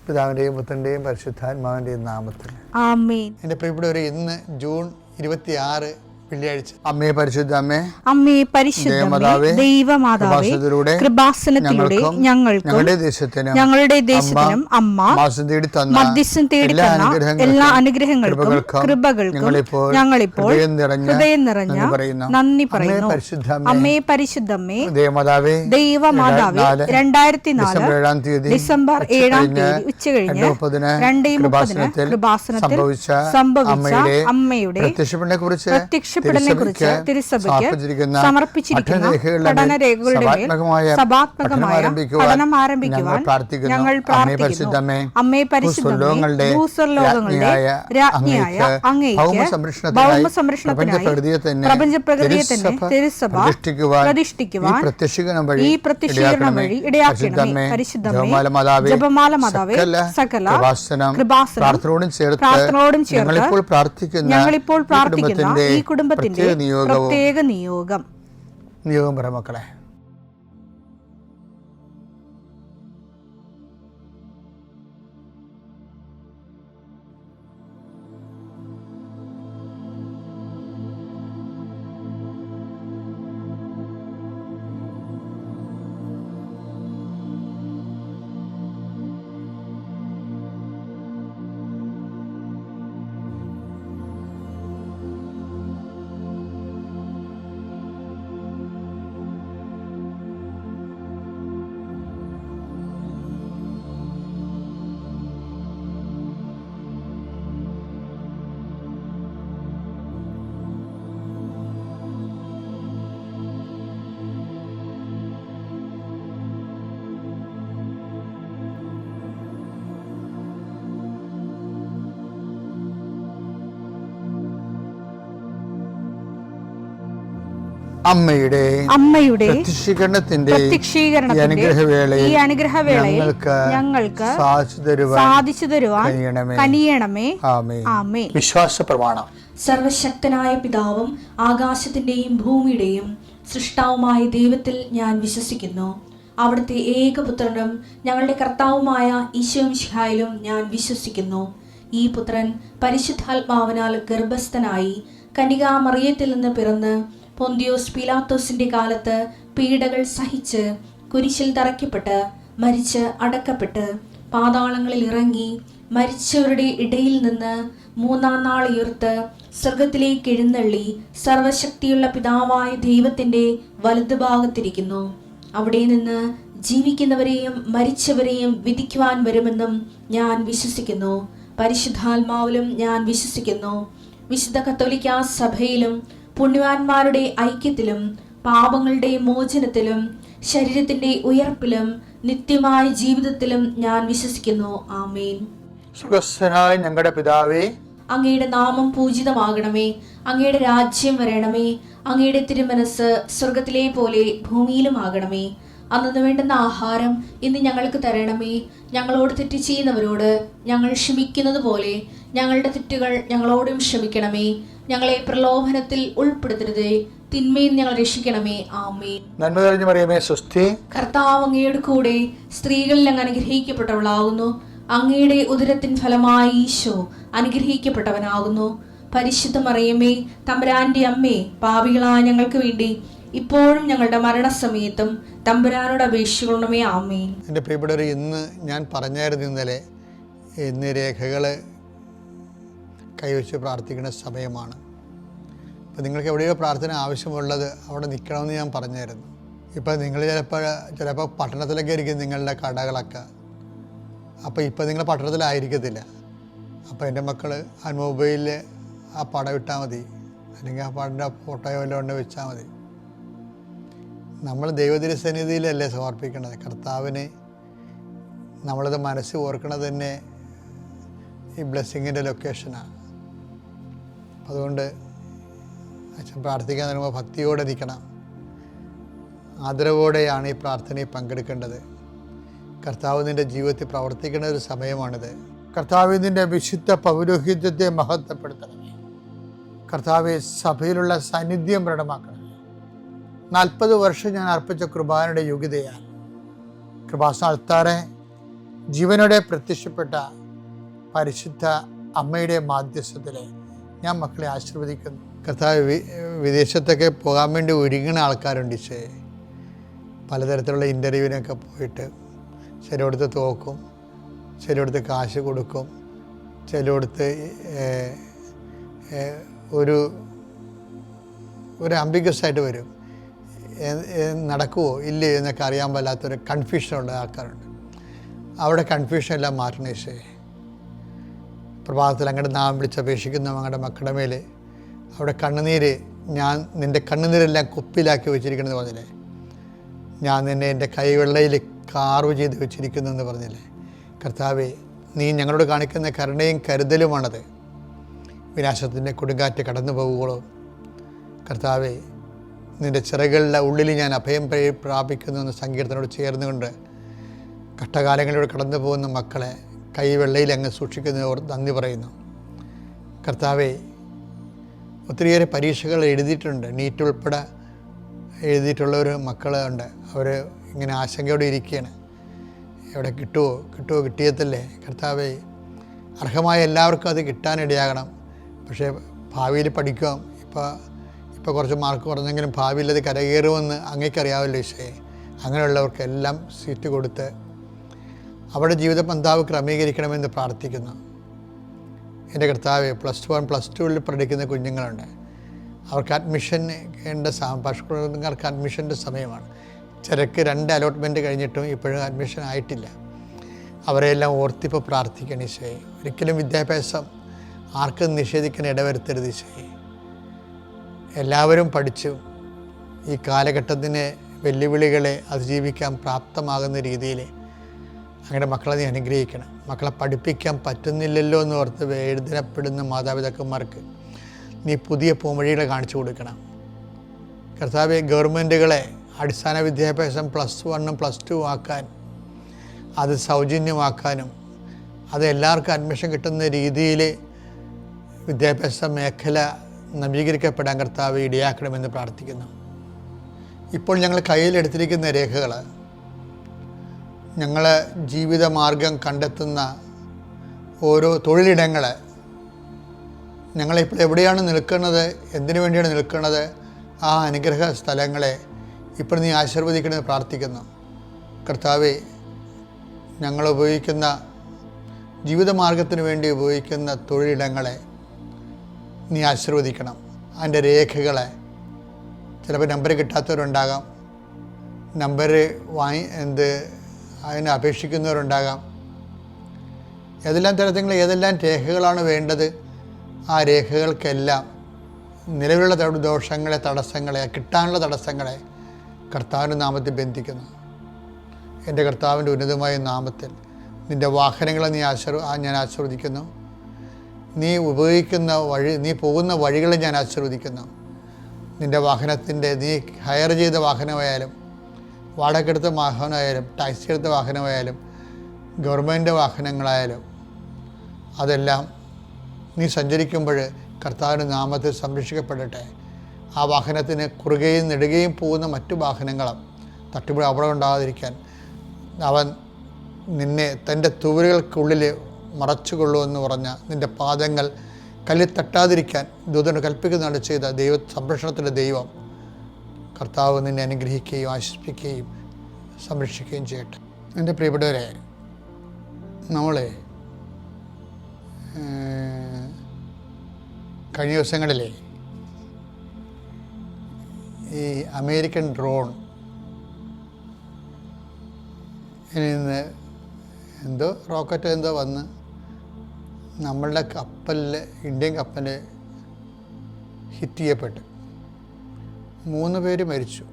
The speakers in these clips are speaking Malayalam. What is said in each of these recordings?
പിതാവിൻ്റെയും പുത്രൻ്റെയും പരിശുദ്ധാത്മാവിൻ്റെയും നാമത്തിൽ ആമേൻ. എൻ്റെ പ്രിയപ്പെട്ടവരെ, ഇന്ന് ജൂൺ 26 വെള്ളിയാഴ്ച. അമ്മേ പരിശുദ്ധ അമ്മേ, അമ്മേ പരിശുദ്ധമേ, ദൈവമാതാവേ, കൃപാസനത്തിലൂടെ ഞങ്ങൾക്കും ഞങ്ങളുടെ ദേശത്തിനും അമ്മ മധ്യസ്ഥം തേടി തന്ന എല്ലാ അനുഗ്രഹങ്ങൾക്കും കൃപകൾക്കും ഞങ്ങളിപ്പോൾ ഹൃദയം നിറഞ്ഞ നന്ദി പറയുന്നു. അമ്മേ പരിശുദ്ധമേ, ദൈവമാതാവേ, 2004 ഡിസംബർ 7 ഉച്ചകഴിഞ്ഞ് 2:30 കൃപാസനത്തിൽ സംഭവിച്ച അമ്മയുടെ പ്രത്യക്ഷപ്പെടലിനെ കുറിച്ച് തിരുസഭയ്ക്ക് സമർപ്പിച്ചിരിക്കുന്ന പഠനരേഖകളുടെ മേൽ സഭാത്മകമായ പഠനം ആരംഭിക്കുവാൻ ഞങ്ങൾ പ്രാർത്ഥിക്കുന്നു. അമ്മേ പരിശുദ്ധമേ, ഭൂസ്വർലോകങ്ങളുടെ രാജ്ഞിയായ അങ്ങേയ്ക്ക് ഭൗമസംരക്ഷണത്തിനായി പ്രപഞ്ചപ്രകൃതിയെ തന്നെ തിരുസഭ പ്രതിഷ്ഠിക്കുവാൻ ഈ പ്രത്യക്ഷീകരണം വഴി ഇടയാക്കണമേ. പരിശുദ്ധമേ, ജപമാല മാതാവേ, സകല കൃപാസനം പ്രാർത്ഥനയോടും ചേർത്ത് ഞങ്ങളിപ്പോൾ പ്രാർത്ഥിക്കുന്ന ഈ കുടുംബത്തിന്റെ പ്രത്യേക നിയോഗം പറ മക്കളെ. അമ്മയുടെ പ്രത്യക്ഷീകരണത്തിന്റെ ഈ അനുഗ്രഹവേളയിൽ ഞങ്ങൾക്ക് സാധിച്ചു തരുവാൻ കനിയണമേ. ആമേൻ. വിശ്വാസ പ്രമാണം. സർവശക്തനായ പിതാവും ആകാശത്തിന്റെയും ഭൂമിയുടെയും സൃഷ്ടാവുമായ ദൈവത്തിൽ ഞാൻ വിശ്വസിക്കുന്നു. അവിടുത്തെ ഏകപുത്രനും ഞങ്ങളുടെ കർത്താവുമായ ഈശോമിശിഹായിലും ഞാൻ വിശ്വസിക്കുന്നു. ഈ പുത്രൻ പരിശുദ്ധാത്മാവിനാൽ ഗർഭസ്ഥനായി കന്യകാമറിയത്തിൽ നിന്ന് പിറന്ന് പൊന്തിയോസ് പീലാത്തോസിന്റെ കാലത്ത് പീഡകൾ സഹിച്ച് കുരിശിൽ തറയ്ക്കപ്പെട്ട് മരിച്ച് അടക്കപ്പെട്ട് പാതാളങ്ങളിൽ ഇറങ്ങി മരിച്ചവരുടെ ഇടയിൽ നിന്ന് 3-ാം നാൾ ഉയർത്ത് സ്വർഗത്തിലേക്ക് എഴുന്നള്ളി സർവശക്തിയുള്ള പിതാവായ ദൈവത്തിന്റെ വലതുഭാഗത്തിരിക്കുന്നു. അവിടെ നിന്ന് ജീവിക്കുന്നവരെയും മരിച്ചവരെയും വിധിക്കുവാൻ വരുമെന്നും ഞാൻ വിശ്വസിക്കുന്നു. പരിശുദ്ധാത്മാവിലും ഞാൻ വിശ്വസിക്കുന്നു. വിശുദ്ധ കത്തോലിക്കാ സഭയിലും പുണ്യവാന്മാരുടെ ഐക്യത്തിലും പാപങ്ങളുടെ മോചനത്തിലും ശരീരത്തിന്റെ ഉയർപ്പിലും നിത്യമായ ജീവിതത്തിലും ഞാൻ വിശ്വസിക്കുന്നു. ആമേൻ. സ്വർഗ്ഗസ്ഥനായ ഞങ്ങളുടെ പിതാവേ, അങ്ങയുടെ നാമം പൂജിതമാകണമേ. അങ്ങയുടെ രാജ്യം വരണമേ. അങ്ങയുടെ തിരുമനസ് സ്വർഗത്തിലെ പോലെ ഭൂമിയിലും ആകണമേ. അന്നു വേണ്ടുന്ന ആഹാരം ഇന്ന് ഞങ്ങൾക്ക് തരണമേ. ഞങ്ങളോട് തെറ്റ് ചെയ്യുന്നവരോട് ഞങ്ങൾ ക്ഷമിക്കുന്നത് പോലെ ഞങ്ങളുടെ തെറ്റുകൾ ഞങ്ങളോടും ക്ഷമിക്കണമേ. ഞങ്ങളെ പ്രലോഭനത്തിൽ ഉൾപ്പെടുത്തരുതേ, തിന്മയിൽ ഞങ്ങൾ രക്ഷിക്കണമേ. ആമേൻ. നന്മ നിറഞ്ഞ മറിയമേ, സ്വസ്തി. കർത്താവ് അങ്ങയുടെ കൂടെ സ്ത്രീകളിൽ അങ്ങ് അനുഗ്രഹിക്കപ്പെട്ടവളാകുന്നു. അങ്ങയുടെ ഉദരത്തിൻ ഫലമായി ഈശോ അനുഗ്രഹിക്കപ്പെട്ടവനാകുന്നു. പരിശുദ്ധ മറിയമേ, തമ്പുരാന്റെ അമ്മേ, പാപികളായ ഞങ്ങൾക്ക് വേണ്ടി ഇപ്പോഴും ഞങ്ങളുടെ മരണസമയത്തും തമ്പുരാനോട് അപേക്ഷിക്കണമേ. ആമേൻ. എൻ്റെ പ്രിയപ്പെട്ടവരെ, ഇന്ന് ഞാൻ പറഞ്ഞായിരുന്നു ഇന്ന് രേഖകൾ കൈവച്ച് പ്രാർത്ഥിക്കുന്ന സമയമാണ്. അപ്പോൾ നിങ്ങൾക്ക് എവിടെയോ പ്രാർത്ഥന ആവശ്യമുള്ളത് അവിടെ നിൽക്കണമെന്ന് ഞാൻ പറഞ്ഞായിരുന്നു. ഇപ്പോൾ നിങ്ങൾ ചിലപ്പോൾ പട്ടണത്തിലൊക്കെ ആയിരിക്കും നിങ്ങളുടെ കടകളൊക്കെ. അപ്പോൾ ഇപ്പോൾ നിങ്ങൾ പട്ടണത്തിലായിരിക്കത്തില്ല. അപ്പോൾ എൻ്റെ മക്കൾ ആ മൊബൈലിൽ ആ പടം ഇട്ടാൽ മതി, അല്ലെങ്കിൽ ആ പടൻ്റെ ഫോട്ടോയോ വല്ലതും കൊണ്ട് വെച്ചാൽ മതി. നമ്മൾ ദൈവതിരുസന്നിധിയിലല്ലേ സമർപ്പിക്കണത്. കർത്താവിന് നമ്മളത് മനസ്സ് ഓർക്കണത് തന്നെ ഈ ബ്ലെസ്സിങ്ങിൻ്റെ ലൊക്കേഷനാണ്. അതുകൊണ്ട് അച്ഛൻ പ്രാർത്ഥിക്കാൻ വരുമ്പോൾ ഭക്തിയോടെ നിൽക്കണം, ആദരവോടെയാണ് ഈ പ്രാർത്ഥനയിൽ പങ്കെടുക്കേണ്ടത്. കർത്താവ് നിൻ്റെ ജീവിതത്തിൽ പ്രവർത്തിക്കുന്ന ഒരു സമയമാണിത്. കർത്താവ് നിൻ്റെ വിശുദ്ധ പൗരോഹിത്യത്തെ മഹത്വപ്പെടുത്തണമേ. കർത്താവെ, സഭയിലുള്ള സാന്നിധ്യം പ്രകടമാക്കണമേ. 40 വർഷം ഞാൻ അർപ്പിച്ച കൃപാനയുടെ യോഗ്യതയാൽ കൃപാസന അൾത്താറെ ജീവനോടെ പ്രത്യക്ഷപ്പെട്ട പരിശുദ്ധ അമ്മയുടെ മാധ്യസ്ഥത്തിൽ ഞാൻ മക്കളെ ആശീർവദിക്കുന്നു. കർത്താവ്, വിദേശത്തൊക്കെ പോകാൻ വേണ്ടി ഒരുങ്ങുന്ന ആൾക്കാരുണ്ട്. പലതരത്തിലുള്ള ഇൻ്റർവ്യൂവിനൊക്കെ പോയിട്ട് ചിലയിടത്ത് തോക്കും, ചിലയിടത്ത് കാശ് കൊടുക്കും, ചിലയിടത്ത് ഒരു അംബിഗസായിട്ട് വരും. നടക്കുമോ ഇല്ലയോ എന്നൊക്കെ അറിയാൻ പാടില്ലാത്തൊരു കൺഫ്യൂഷനുള്ള ആൾക്കാരുണ്ട്. അവിടെ കൺഫ്യൂഷൻ എല്ലാം മാറ്റണേ. പ്രഭാതത്തിൽ അങ്ങോട്ട് നാം വിളിച്ചപേക്ഷിക്കുന്ന അങ്ങയുടെ മക്കളുടെ മേൽ അവിടെ കണ്ണുനീര്, ഞാൻ നിൻ്റെ കണ്ണുനീരെല്ലാം കുപ്പിയിലാക്കി വെച്ചിരിക്കണമെന്ന് പറഞ്ഞില്ലേ, ഞാൻ നിന്നെ എൻ്റെ കൈവെള്ളയിൽ കാർവ് ചെയ്ത് വെച്ചിരിക്കുന്നു എന്ന് പറഞ്ഞില്ലേ. കർത്താവേ, നീ ഞങ്ങളോട് കാണിക്കുന്ന കരുണയും കരുതലുമാണത്. വിനാശത്തിൻ്റെ കൊടുങ്കാറ്റ് കടന്നു പോകുകയുള്ളൂ. കർത്താവേ, നിൻ്റെ ചിറകുകളുടെ ഉള്ളിൽ ഞാൻ അഭയം പ്രാപിക്കുന്നു എന്ന് സങ്കീർത്തനോട് ചേർന്നുകൊണ്ട് കഷ്ടകാലങ്ങളിലൂടെ കടന്നു പോകുന്ന മക്കളെ കൈവെള്ളയിൽ അങ്ങ് സൂക്ഷിക്കുന്നവർ നന്ദി പറയുന്നു. കർത്താവേ, ഒത്തിരിയേറെ പരീക്ഷകൾ എഴുതിയിട്ടുണ്ട്. നീറ്റ് ഉൾപ്പെടെ എഴുതിയിട്ടുള്ളൊരു മക്കളുണ്ട്. അവർ ഇങ്ങനെ ആശങ്കയോടെ ഇരിക്കുകയാണ്. എവിടെ കിട്ടുമോ കിട്ടിയതല്ലേ. കർത്താവേ, അർഹമായ എല്ലാവർക്കും അത് കിട്ടാനിടയാകണം. പക്ഷേ ഭാവിയിൽ പഠിക്കാം. ഇപ്പോൾ കുറച്ച് മാർക്ക് കുറഞ്ഞെങ്കിലും ഭാവിയിൽ അത് കരകയറുമെന്ന് അങ്ങേക്കറിയാമല്ലോ ഈശോയെ. അങ്ങനെയുള്ളവർക്കെല്ലാം സീറ്റ് കൊടുത്ത് അവിടെ ജീവിത പന്താവ് ക്രമീകരിക്കണമെന്ന് പ്രാർത്ഥിക്കുന്നു. എൻ്റെ കർത്താവെ, +1 +2 പഠിക്കുന്ന കുഞ്ഞുങ്ങളുണ്ട്. അവർക്ക് അഡ്മിഷൻ പശുക്കൾക്ക് അഡ്മിഷൻ്റെ സമയമാണ്. ചിലർക്ക് 2 അലോട്ട്മെൻറ്റ് കഴിഞ്ഞിട്ടും ഇപ്പോഴും അഡ്മിഷൻ ആയിട്ടില്ല. അവരെല്ലാം ഓർത്തിപ്പോൾ പ്രാർത്ഥിക്കണം ഈശോയെ. ഒരിക്കലും വിദ്യാഭ്യാസം ആർക്കും നിഷേധിക്കാൻ ഇടവരുത്തരുത് ഈശോയെ. എല്ലാവരും പഠിച്ചു ഈ കാലഘട്ടത്തിന് വെല്ലുവിളികളെ അതിജീവിക്കാൻ പ്രാപ്തമാകുന്ന രീതിയിൽ അങ്ങനെ മക്കളെ നീ അനുഗ്രഹിക്കണം. മക്കളെ പഠിപ്പിക്കാൻ പറ്റുന്നില്ലല്ലോ എന്ന് ഓർത്ത് വേദനപ്പെടുന്ന മാതാപിതാക്കന്മാർക്ക് നീ പുതിയ പോംവഴികളെ കാണിച്ചു കൊടുക്കണം. കർത്താവെ, ഗവൺമെൻറ്റുകളെ അടിസ്ഥാന വിദ്യാഭ്യാസം +1 +2 ആക്കാൻ, അത് സൗജന്യമാക്കാനും അത് എല്ലാവർക്കും അഡ്മിഷൻ കിട്ടുന്ന രീതിയിൽ വിദ്യാഭ്യാസ മേഖല നവീകരിക്കപ്പെടാൻ കർത്താവ് ഇടയാക്കണമെന്ന് പ്രാർത്ഥിക്കുന്നു. ഇപ്പോൾ ഞങ്ങൾ കയ്യിലെടുത്തിരിക്കുന്ന രേഖകൾ ഞങ്ങൾ ജീവിതമാർഗം കണ്ടെത്തുന്ന ഓരോ തൊഴിലിടങ്ങൾ, ഞങ്ങളിപ്പോൾ എവിടെയാണ് നിൽക്കുന്നത്, എന്തിനു വേണ്ടിയാണ് നിൽക്കുന്നത്, ആ അനുഗ്രഹ സ്ഥലങ്ങളെ ഇപ്പോൾ നീ ആശീർവദിക്കണമെന്ന് പ്രാർത്ഥിക്കുന്നു. കർത്താവെ, ഞങ്ങൾ ഉപയോഗിക്കുന്ന ജീവിതമാർഗത്തിന് വേണ്ടി ഉപയോഗിക്കുന്ന തൊഴിലിടങ്ങളെ നീ ആശീർവദിക്കണം. അതിൻ്റെ രേഖകളെ, ചിലപ്പോൾ നമ്പർ കിട്ടാത്തവരുണ്ടാകാം, നമ്പർ അതിന് അപേക്ഷിക്കുന്നവരുണ്ടാകാം. ഏതെല്ലാം തരത്തിൽ ഏതെല്ലാം രേഖകളാണ് വേണ്ടത്, ആ രേഖകൾക്കെല്ലാം നിലവിലുള്ള ദോഷങ്ങളെ, തടസ്സങ്ങളെ, കിട്ടാനുള്ള തടസ്സങ്ങളെ കർത്താവിൻ്റെ നാമത്തിൽ ബന്ധിക്കുന്നു. എൻ്റെ കർത്താവിൻ്റെ ഉന്നതമായ നാമത്തിൽ നിൻ്റെ വാഹനങ്ങളെ ഞാൻ ആശീർവദിക്കുന്നു. നീ ഉപയോഗിക്കുന്ന നീ പോകുന്ന വഴികളെ ഞാൻ ആശീർവദിക്കുന്നു. നിൻ്റെ വാഹനത്തിൻ്റെ, നീ ഹയർ ചെയ്ത വാഹനമായാലും, വാടകയ്ക്കെടുത്ത വാഹനമായാലും, ടാക്സി എടുത്ത വാഹനമായാലും, ഗവൺമെൻറ് വാഹനങ്ങളായാലും, അതെല്ലാം നീ സഞ്ചരിക്കുമ്പോൾ കർത്താവിൻ്റെ നാമത്തിൽ സംരക്ഷിക്കപ്പെടട്ടെ. ആ വാഹനത്തിന് കുറുകയും നെടുകയും പോകുന്ന മറ്റു വാഹനങ്ങളും തട്ടുപിടി അപകടം ഉണ്ടാകാതിരിക്കാൻ അവൻ നിന്നെ തൻ്റെ തൂവലുകൾക്കുള്ളിൽ മറച്ചുകൊള്ളുമെന്ന് പറഞ്ഞ നിൻ്റെ പാദങ്ങൾ കല്ലിൽ തട്ടാതിരിക്കാൻ ദൂതന് കൽപ്പിക്കുന്നതാണ് ചെയ്ത സംരക്ഷണത്തിൻ്റെ ദൈവം കർത്താവ് നിന്നെ അനുഗ്രഹിക്കുകയും ആശ്വസിപ്പിക്കുകയും സംരക്ഷിക്കുകയും ചെയ്യട്ടെ. എൻ്റെ പ്രിയപ്പെട്ടവരെ, നമ്മളെ കഴിഞ്ഞ ദിവസങ്ങളിലെ ഈ അമേരിക്കൻ ഡ്രോൺ നിന്ന് റോക്കറ്റ് വന്ന് നമ്മളുടെ കപ്പലിൽ, ഇന്ത്യൻ കപ്പൽ ഹിറ്റ് ചെയ്യപ്പെട്ടു. 3 പേര് മരിച്ചു.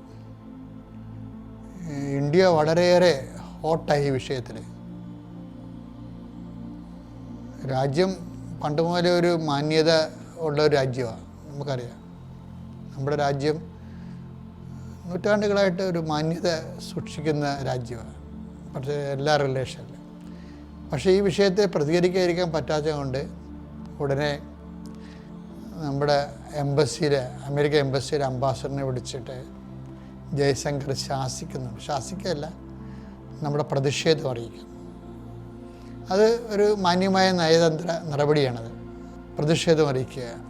ഇന്ത്യ വളരെയേറെ ഹോട്ടായി ഈ വിഷയത്തിൽ. രാജ്യം പണ്ട് മുതലേ ഒരു മാന്യത ഉള്ള ഒരു രാജ്യമാണ്, നമുക്കറിയാം. നമ്മുടെ രാജ്യം നൂറ്റാണ്ടുകളായിട്ട് ഒരു മാന്യത സൂക്ഷിക്കുന്ന രാജ്യമാണ്, പക്ഷേ എല്ലാ റിലേഷനിലും. പക്ഷേ ഈ വിഷയത്തെ പ്രതികരിക്കാതിരിക്കാൻ പറ്റാത്തത് കൊണ്ട് ഉടനെ നമ്മുടെ അമേരിക്കൻ എംബസിയിലെ അംബാസഡറിനെ വിളിച്ചിട്ട് ജയശങ്കർ ശാസിക്കുകയല്ല, നമ്മുടെ പ്രതിഷേധം അറിയിക്കുന്നു. അത് ഒരു മാന്യമായ നയതന്ത്ര നടപടിയാണത്. പ്രതിഷേധം അറിയിക്കുകയാണ്.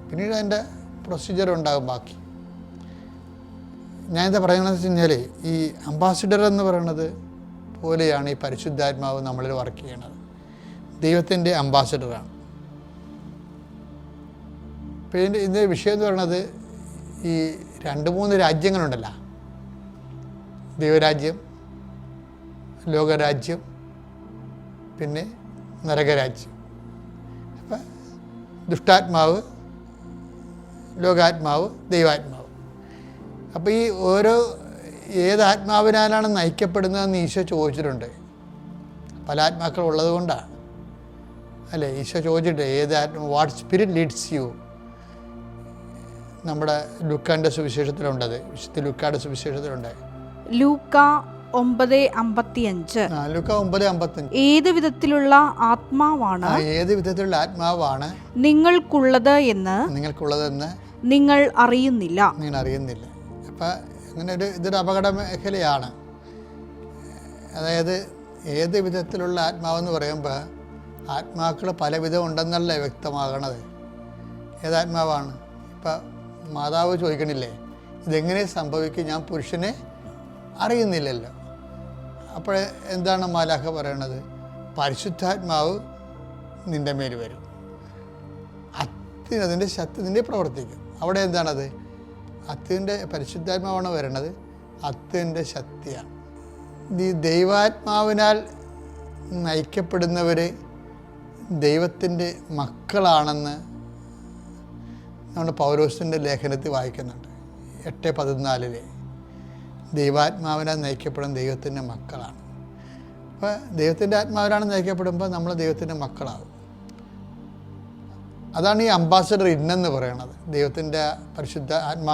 പിന്നീട് അതിൻ്റെ പ്രൊസീജിയർ ഉണ്ടാകും ബാക്കി. ഞാനെന്താ പറയുന്നത് വെച്ച് കഴിഞ്ഞാൽ, ഈ അംബാസിഡർ എന്ന് പറയുന്നത് പോലെയാണ് ഈ പരിശുദ്ധാത്മാവ് നമ്മളിൽ വർക്ക് ചെയ്യണത്. ദൈവത്തിൻ്റെ അംബാസിഡറാണ്. അപ്പോൾ ഇതിൻ്റെ വിഷയം എന്ന് പറയുന്നത്, ഈ 2-3 രാജ്യങ്ങളുണ്ടല്ലോ, ദൈവരാജ്യം, ലോകരാജ്യം, പിന്നെ നരകരാജ്യം. അപ്പം ദുഷ്ടാത്മാവ്, ലോകാത്മാവ്, ദൈവാത്മാവ്. അപ്പോൾ ഈ ഓരോ ഏതാത്മാവിനാലാണ് നയിക്കപ്പെടുന്നതെന്ന് ഈശോ ചോദിച്ചിട്ടുണ്ട്. പല ആത്മാക്കൾ ഉള്ളത് കൊണ്ടാണ് അല്ലേ ഈശോ ചോദിച്ചിട്ട്, വാട്ട് സ്പിരിറ്റ് ലീഡ്സ് യു. നമ്മുടെ ലൂക്കാൻ്റെ സുവിശേഷത്തിലുണ്ടത്, വിശുദ്ധ ലൂക്കായുടെ സുവിശേഷത്തിലുണ്ട്. ലൂക്ക 9:55. ലൂക്ക 9:55. ഏത് വിധത്തിലുള്ള ആത്മാവാണ് നിങ്ങൾക്കുള്ളത് എന്ന് നിങ്ങൾ അറിയുന്നില്ല. അപ്പം അങ്ങനെ ഇതൊരു അപകട മേഖലയാണ്. അതായത് ഏത് വിധത്തിലുള്ള ആത്മാവെന്ന് പറയുമ്പോൾ ആത്മാക്കൾ പലവിധം ഉണ്ടെന്നല്ലേ വ്യക്തമാകണത്. ഏതാത്മാവാണ്? ഇപ്പം മാതാവ് ചോദിക്കണില്ലേ, ഇതെങ്ങനെ സംഭവിക്കും, ഞാൻ പുരുഷനെ അറിയുന്നില്ലല്ലോ. അപ്പോൾ എന്താണ് മാലാഖ പറയണത്? പരിശുദ്ധാത്മാവ് നിൻ്റെ മേൽ വരും, അതിൻ്റെ ശക്തി നിൻ്റെ പ്രവർത്തിക്കും. അവിടെ എന്താണത്? അത്തിൻ്റെ പരിശുദ്ധാത്മാവാണ് വരണത്, അത്തിൻ്റെ ശക്തിയാണ്. ഈ ദൈവാത്മാവിനാൽ നയിക്കപ്പെടുന്നവർ ദൈവത്തിൻ്റെ മക്കളാണെന്ന് നമ്മുടെ പൗലോസിൻ്റെ ലേഖനത്തിൽ വായിക്കുന്നുണ്ട്. 8:14 ദൈവാത്മാവിനാൽ നയിക്കപ്പെടുന്ന ദൈവത്തിൻ്റെ മക്കളാണ്. അപ്പോൾ ദൈവത്തിൻ്റെ ആത്മാവിനാണ് നയിക്കപ്പെടുമ്പോൾ നമ്മൾ ദൈവത്തിൻ്റെ മക്കളാകും. അതാണ് ഈ അംബാസഡർ ഇന്നെന്ന് പറയണത്. ദൈവത്തിൻ്റെ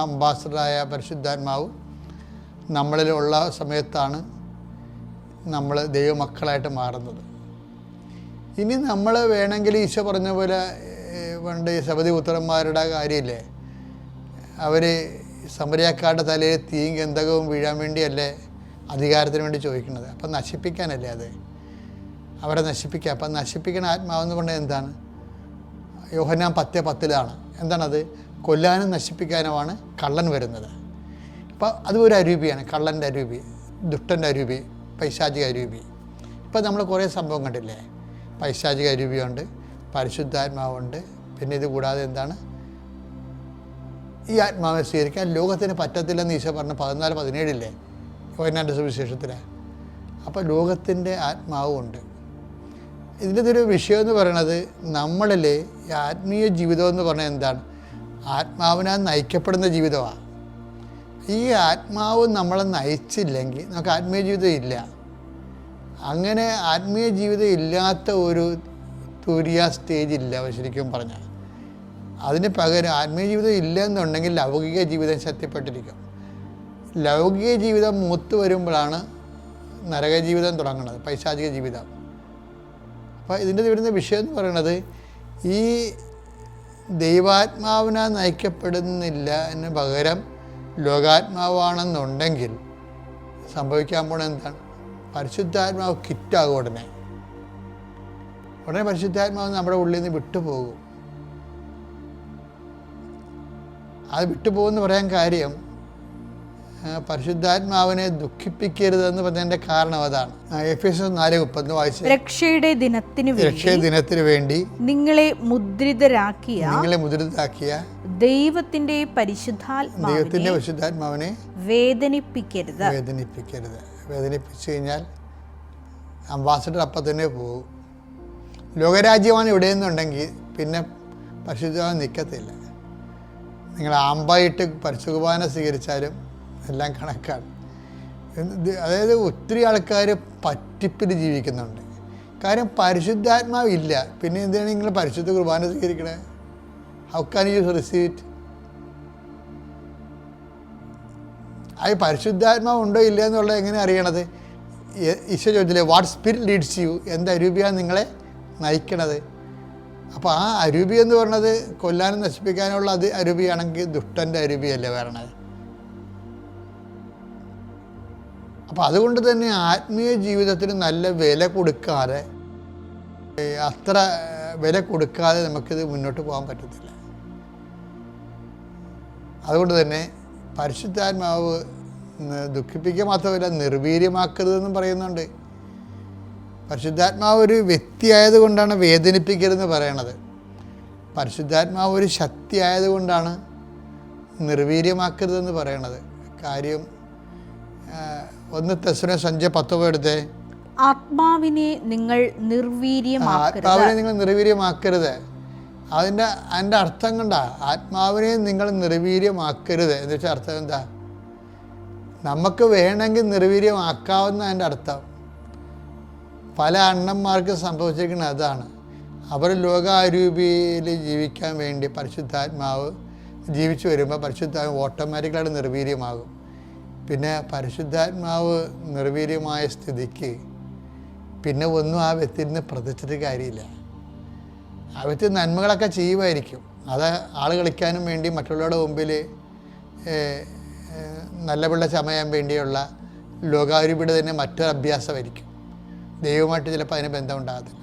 അംബാസഡറായ പരിശുദ്ധാത്മാവ് നമ്മളിലുള്ള സമയത്താണ് നമ്മൾ ദൈവമക്കളായിട്ട് മാറുന്നത്. ഇനി നമ്മൾ വേണമെങ്കിൽ ഈശോ പറഞ്ഞ പോലെ പണ്ട് ഈ സബദി പുത്രന്മാരുടെ കാര്യമില്ലേ, അവർ സമരിയാക്കാരുടെ തലയിൽ തീയും ഗന്ധകവും വീഴാൻ വേണ്ടിയല്ലേ അധികാരത്തിന് വേണ്ടി ചോദിക്കുന്നത്. അപ്പം നശിപ്പിക്കാനല്ലേ അത്, അവരെ നശിപ്പിക്കുക. അപ്പം നശിപ്പിക്കുന്ന ആത്മാവെന്ന് പറഞ്ഞാൽ എന്താണ്? യോഹന്നാൻ 10:10 എന്താണത്? കൊല്ലാനും നശിപ്പിക്കാനുമാണ് കള്ളൻ വരുന്നത്. അപ്പോൾ അതും ഒരു അരൂപിയാണ്, കള്ളൻ്റെ അരൂപി, ദുഷ്ടൻ്റെ അരൂപി, പൈശാചിക അരൂപി. ഇപ്പം നമ്മൾ കുറേ സംഭവം കണ്ടില്ലേ, പൈശാചിക അരൂപിയുണ്ട്, പരിശുദ്ധാത്മാവുണ്ട്, പിന്നെ ഇത് കൂടാതെ എന്താണ്, ഈ ആത്മാവിനെ സ്വീകരിക്കാൻ ലോകത്തിന് പറ്റത്തില്ലെന്ന് ഈശോ പറഞ്ഞ 14:17 യോഹന്നാൻ്റെ സുവിശേഷത്തിൽ. അപ്പോൾ ലോകത്തിൻ്റെ ആത്മാവും ഉണ്ട്. ഇതിൻ്റെ ഒരു വിഷയം എന്ന് പറയണത്, നമ്മളിൽ ഈ ആത്മീയ ജീവിതം എന്ന് പറഞ്ഞാൽ എന്താണ്? ആത്മാവിനാൽ നയിക്കപ്പെടുന്ന ജീവിതമാണ്. ഈ ആത്മാവ് നമ്മളെ നയിച്ചില്ലെങ്കിൽ നമുക്ക് ആത്മീയ ജീവിതം ഇല്ല. അങ്ങനെ ആത്മീയ ജീവിതം ഇല്ലാത്ത ഒരു തുരിയ സ്റ്റേജ് ഇല്ല ശരിക്കും പറഞ്ഞാൽ. അതിന് പകരം ആത്മീയ ജീവിതം ഇല്ല എന്നുണ്ടെങ്കിൽ ലൗകിക ജീവിതം ശക്തിപ്പെട്ടിരിക്കും. ലൗകിക ജീവിതം മൂത്ത് വരുമ്പോഴാണ് നരക ജീവിതം തുടങ്ങുന്നത്, പൈശാചിക ജീവിതം. അപ്പോൾ ഇതിൻ്റെ വരുന്ന വിഷയം എന്ന് പറയുന്നത്, ഈ ദൈവാത്മാവിനാൽ നയിക്കപ്പെടുന്നില്ല എന്ന് പകരം ലോകാത്മാവാണെന്നുണ്ടെങ്കിൽ സംഭവിക്കാൻ പോണ എന്താണ്? പരിശുദ്ധാത്മാവ് കിറ്റാകും. ഉടനെ പരിശുദ്ധാത്മാവ് നമ്മുടെ ഉള്ളിൽ നിന്ന് വിട്ടുപോകും. അത് വിട്ടുപോകുമെന്ന് പറയാൻ കാര്യം, പരിശുദ്ധാത്മാവിനെ ദുഃഖിപ്പിക്കരുതെന്ന് പറഞ്ഞതിൻ്റെ കാരണം അതാണ്. എഫേസ്യർ 4:30 വായിച്ചു. രക്ഷയുടെ ദിനത്തിന് വേണ്ടി നിങ്ങളെ മുദ്രിതരാക്കിയ ദൈവത്തിന്റെ പരിശുദ്ധാത്മാവിനെ വേദനിപ്പിക്കരുത്. വേദനിപ്പിച്ചു കഴിഞ്ഞാൽ അംബാസഡർ അപ്പം തന്നെ പോകും. ലോകരാജ്യമാണ് ഇവിടെയെന്നുണ്ടെങ്കിൽ പിന്നെ പരിശുദ്ധാത്മാവ് നിൽക്കത്തില്ല. നിങ്ങൾ ആമ്പായിട്ട് പരിശുദ്ധ കുർബാന സ്വീകരിച്ചാലും എല്ലാം കണക്കാണ്. അതായത് ഒത്തിരി ആൾക്കാർ പറ്റിപ്പിൽ ജീവിക്കുന്നുണ്ട്. കാര്യം പരിശുദ്ധാത്മാവ് ഇല്ല, പിന്നെ എന്താണ് നിങ്ങൾ പരിശുദ്ധ കുർബാന സ്വീകരിക്കണേ? How can you receive it? അത് പരിശുദ്ധാത്മാവ് ഉണ്ടോ ഇല്ല എന്നുള്ളത് എങ്ങനെ അറിയണത്? ഈശോ ചോദിച്ചില്ലേ, വാട്ട് സ്പിരിറ്റ് ലീഡ്സ് യു? എന്ത് അരൂപിയാണ് നിങ്ങളെ നയിക്കണത്? അപ്പോൾ ആ അരൂപി എന്ന് പറഞ്ഞത് കൊല്ലാനും നശിപ്പിക്കാനുള്ള അത് അരൂപിയാണെങ്കിൽ ദുഷ്ടൻ്റെ അരൂപിയല്ലേ വരണത്. അപ്പോൾ അതുകൊണ്ട് തന്നെ ആത്മീയ ജീവിതത്തിന് നല്ല വില കൊടുക്കാതെ, അത്ര വില കൊടുക്കാതെ നമുക്കിത് മുന്നോട്ട് പോകാൻ പറ്റത്തില്ല. അതുകൊണ്ട് തന്നെ പരിശുദ്ധാത്മാവ് ദുഃഖിപ്പിക്കുക മാത്രമല്ല, നിർവീര്യമാക്കരുതെന്നും പറയുന്നുണ്ട്. പരിശുദ്ധാത്മാവ് ഒരു വ്യക്തിയായതുകൊണ്ടാണ് വേദനിപ്പിക്കരുതെന്ന് പറയണത്. പരിശുദ്ധാത്മാവ് ഒരു ശക്തി ആയതുകൊണ്ടാണ് നിർവീര്യമാക്കരുതെന്ന് പറയണത്. കാര്യം 1 തെസ്സലോനിക്കർ 5:19 എടുത്തേ. ആത്മാവിനെ നിങ്ങൾ നിർവീര്യമാക്കരുത്. അതിൻ്റെ അർത്ഥം കണ്ടാ, ആത്മാവിനെ നിങ്ങൾ നിർവീര്യമാക്കരുത് എന്ന് വെച്ചാൽ അർത്ഥം എന്താ? നമുക്ക് വേണമെങ്കിൽ നിർവീര്യമാക്കാവുന്ന അതിൻ്റെ അർത്ഥം. പല അണ്ണന്മാർക്ക് സംഭവിച്ചിരിക്കുന്നത് അതാണ്. അവർ ലോകാരൂപിയിൽ ജീവിക്കാൻ വേണ്ടി പരിശുദ്ധാത്മാവ് ജീവിച്ചു വരുമ്പോൾ പരിശുദ്ധാത്മാവ് ഓട്ടോമാറ്റിക്കലായിട്ട് നിർവീര്യമാകും. പിന്നെ പരിശുദ്ധാത്മാവ് നിർവീര്യമായ സ്ഥിതിക്ക് പിന്നെ ഒന്നും ആ വ്യക്തിയിൽ നിന്ന് പ്രതീക്ഷിച്ചിട്ട് കാര്യമില്ല. ആ വ്യക്തി നന്മകളൊക്കെ ചെയ്യുമായിരിക്കും. അത് ആൾ കളിക്കാനും വേണ്ടി മറ്റുള്ളവരുടെ മുമ്പിൽ നല്ല പിള്ള ചമയാൻ വേണ്ടിയുള്ള ലോകാരൂപിയുടെ തന്നെ മറ്റൊരു അഭ്യാസമായിരിക്കും. ദൈവമായിട്ട് ചിലപ്പോൾ അതിന് ബന്ധമുണ്ടാകത്തില്ല.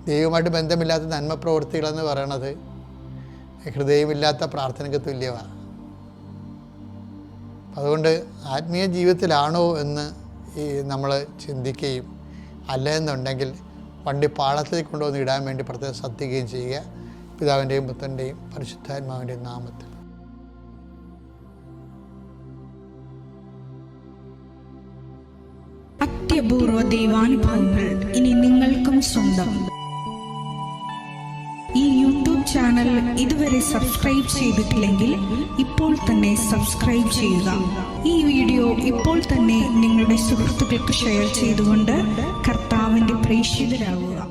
ദൈവമായിട്ട് ബന്ധമില്ലാത്ത നന്മ പ്രവൃത്തികളെന്ന് പറയണത് ഹൃദയമില്ലാത്ത പ്രാർത്ഥനയ്ക്ക് തുല്യമാണ്. അതുകൊണ്ട് ആത്മീയ ജീവിതത്തിലാണോ എന്ന് നമ്മൾ ചിന്തിക്കുകയും അല്ല എന്നുണ്ടെങ്കിൽ വണ്ടി പാളത്തിൽ കൊണ്ടുവന്ന് ഇടാൻ വേണ്ടി പ്രത്യേകം ശ്രദ്ധിക്കുകയും ചെയ്യുക. പിതാവിൻ്റെയും പുത്രൻ്റെയും പരിശുദ്ധാത്മാവിൻ്റെയും നാമത്തിൽ. അത്യപൂർവ ദൈവാനുഭവങ്ങൾ ഇനി നിങ്ങൾക്കും സ്വന്തം. ഈ യൂട്യൂബ് ചാനൽ ഇതുവരെ സബ്സ്ക്രൈബ് ചെയ്തിട്ടില്ലെങ്കിൽ ഇപ്പോൾ തന്നെ സബ്സ്ക്രൈബ് ചെയ്യുക. ഈ വീഡിയോ ഇപ്പോൾ തന്നെ നിങ്ങളുടെ സുഹൃത്തുക്കൾക്ക് ഷെയർ ചെയ്തുകൊണ്ട് കർത്താവിൻ്റെ പ്രേക്ഷിതരാകുക.